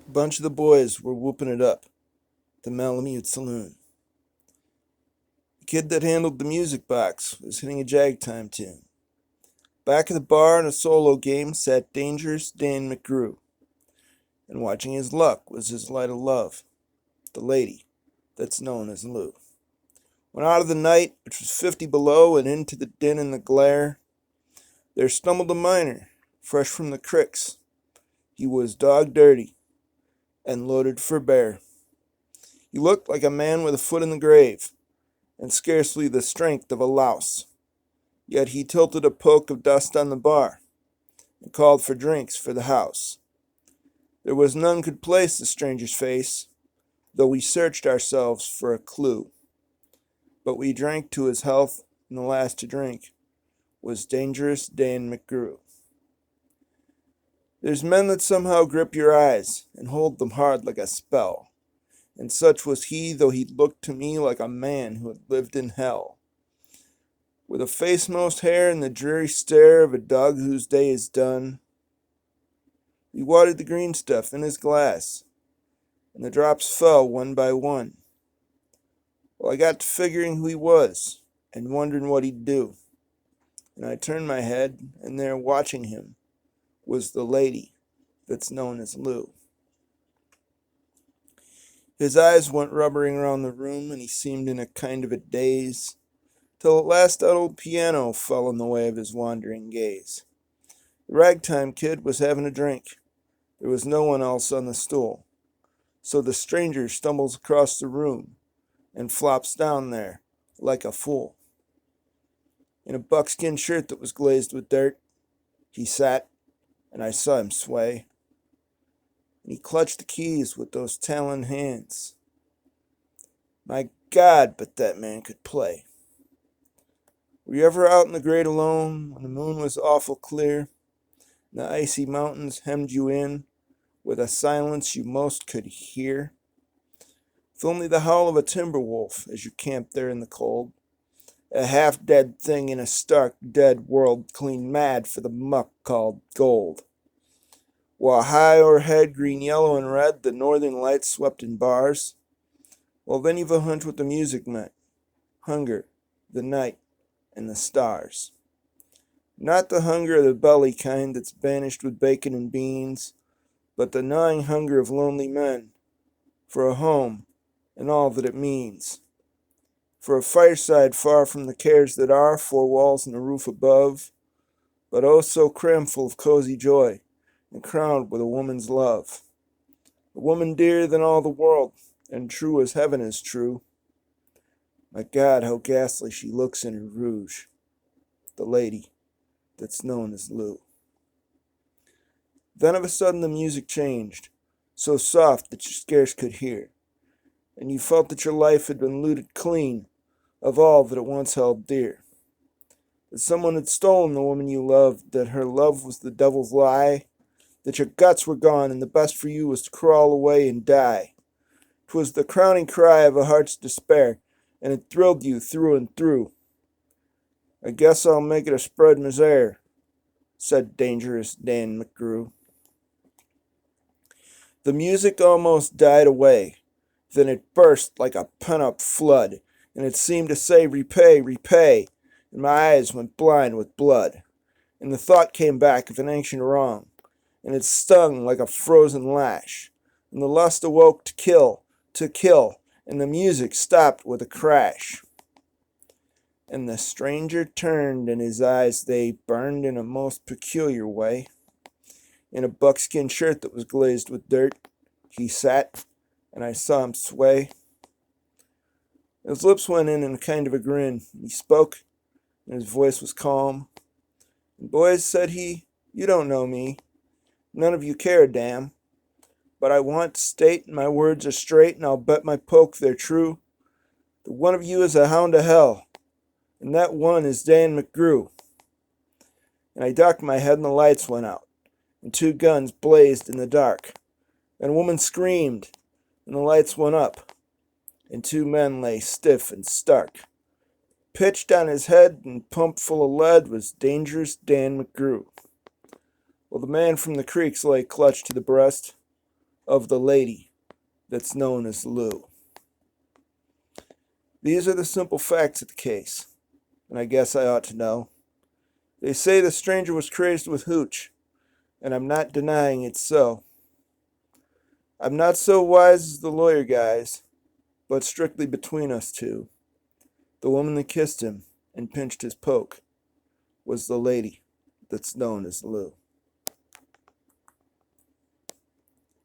A bunch of the boys were whooping it up at the Malamute Saloon. The kid that handled the music box was hitting a jagtime tune. Back of the bar in a solo game sat Dangerous Dan McGrew, and watching his luck was his light of love, the lady that's known as Lou. When out of the night, which was 50 below, and into the din and the glare, there stumbled a miner, fresh from the cricks. He was dog dirty, and loaded for bear. He looked like a man with a foot in the grave, and scarcely the strength of a louse. Yet he tilted a poke of dust on the bar, and called for drinks for the house. There was none could place the stranger's face, though we searched ourselves for a clue. But we drank to his health, and the last to drink was Dangerous Dan McGrew. There's men that somehow grip your eyes and hold them hard like a spell, and such was he, though he looked to me like a man who had lived in hell. With a face most hair and the dreary stare of a dog whose day is done, he watered the green stuff in his glass, and the drops fell one by one. Well, I got to figuring who he was, and wondering what he'd do, and I turned my head, and there, watching him, was the lady that's known as Lou. His eyes went rubbering around the room, and he seemed in a kind of a daze, till at last that old piano fell in the way of his wandering gaze. The ragtime kid was having a drink. There was no one else on the stool, so the stranger stumbles across the room and flops down there like a fool. In a buckskin shirt that was glazed with dirt, he sat, and I saw him sway, and he clutched the keys with those taloned hands. My God, but that man could play. Were you ever out in the great alone when the moon was awful clear, and the icy mountains hemmed you in with a silence you most could hear? With only the howl of a timber wolf as you camped there in the cold, a half-dead thing in a stark, dead world clean mad for the muck called gold. While high o'erhead, green, yellow, and red, the northern lights swept in bars, well, then you've a hunch what the music meant. Hunger, the night, and the stars. Not the hunger of the belly kind that's banished with bacon and beans, but the gnawing hunger of lonely men for a home and all that it means. For a fireside far from the cares that are, four walls and a roof above, but oh so crammed full of cozy joy, and crowned with a woman's love. A woman dearer than all the world, and true as heaven is true. My God, how ghastly she looks in her rouge, the lady that's known as Lou. Then of a sudden the music changed, so soft that you scarce could hear, and you felt that your life had been looted clean of all that it once held dear. That someone had stolen the woman you loved, that her love was the devil's lie, that your guts were gone and the best for you was to crawl away and die. 'Twas the crowning cry of a heart's despair, and it thrilled you through and through. I guess I'll make it a spread misere, said Dangerous Dan McGrew. The music almost died away. Then it burst like a pent-up flood, and it seemed to say, repay, repay, and my eyes went blind with blood. And the thought came back of an ancient wrong, and it stung like a frozen lash. And the lust awoke to kill, and the music stopped with a crash. And the stranger turned, and his eyes they burned in a most peculiar way. In a buckskin shirt that was glazed with dirt, he sat, and I saw him sway. His lips went in a kind of a grin. He spoke, and his voice was calm. And boys, said he, you don't know me. None of you care a damn. But I want to state, and my words are straight, and I'll bet my poke they're true, that one of you is a hound of hell, and that one is Dan McGrew. And I ducked my head, and the lights went out, and two guns blazed in the dark. And a woman screamed, and the lights went up, and two men lay stiff and stark. Pitched on his head and pumped full of lead was Dangerous Dan McGrew. Well, the man from the creeks lay clutched to the breast, of the lady that's known as Lou. These are the simple facts of the case, and I guess I ought to know. They say the stranger was crazed with hooch, and I'm not denying it's so. I'm not so wise as the lawyer guys, but strictly between us two, the woman that kissed him and pinched his poke was the lady that's known as Lou.